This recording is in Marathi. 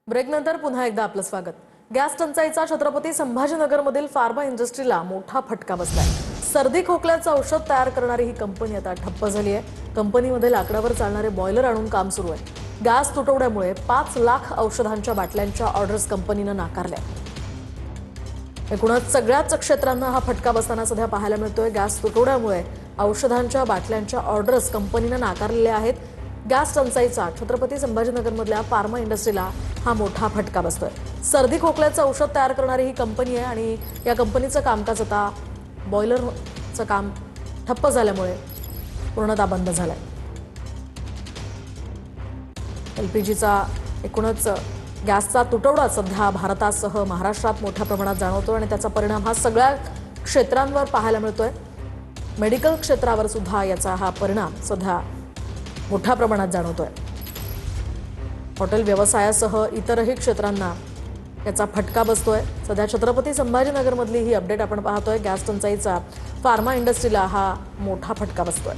ब्रेकनंतर पुन्हा एकदा आपलं स्वागत। गॅस टंचाईचा छत्रपती संभाजीनगरमधील फार्मा इंडस्ट्रीला मोठा फटका बसलाय। सर्दी खोकल्याचं औषध तयार करणारी ही कंपनी आता ठप्प झाली आहे। कंपनीमध्ये लाकडावर चालणारे बॉयलर आणून काम सुरू आहे। गॅस तुटवड्यामुळे 5 लाख औषधांच्या बाटल्यांच्या ऑर्डर्स कंपनीने नाकारल्या। एकूणच सगळ्याच क्षेत्रांना हा फटका बसताना सध्या पाहायला मिळतोय। गॅस तुटवड्यामुळे औषधांच्या बाटल्यांच्या ऑर्डर्स कंपनीने नाकारलेल्या आहेत। गॅस टंचाईचा छत्रपती संभाजीनगरमधल्या फार्मा इंडस्ट्रीला हा मोठा फटका बसतोय। सर्दी खोकल्याचं औषध तयार करणारी ही कंपनी आहे आणि या कंपनीचं कामकाज आता बॉयलरचं काम ठप्प झाल्यामुळे पूर्णतः बंद झालंय। एलपीजीचा एकूणच गॅसचा तुटवडा सध्या भारतासह महाराष्ट्रात मोठ्या प्रमाणात जाणवतोय आणि त्याचा परिणाम हा सगळ्या क्षेत्रांवर पाहायला मिळतोय। मेडिकल क्षेत्रावर सुद्धा याचा हा परिणाम सध्या मोठ्या प्रमाणात जाणवतोय। हॉटेल व्यवसायासह इतरही क्षेत्रांना याचा फटका बसतोय। सध्या छत्रपती संभाजीनगरमधली ही अपडेट आपण पाहतोय। गॅस टंचाईचा फार्मा इंडस्ट्रीला हा मोठा फटका बसतोय।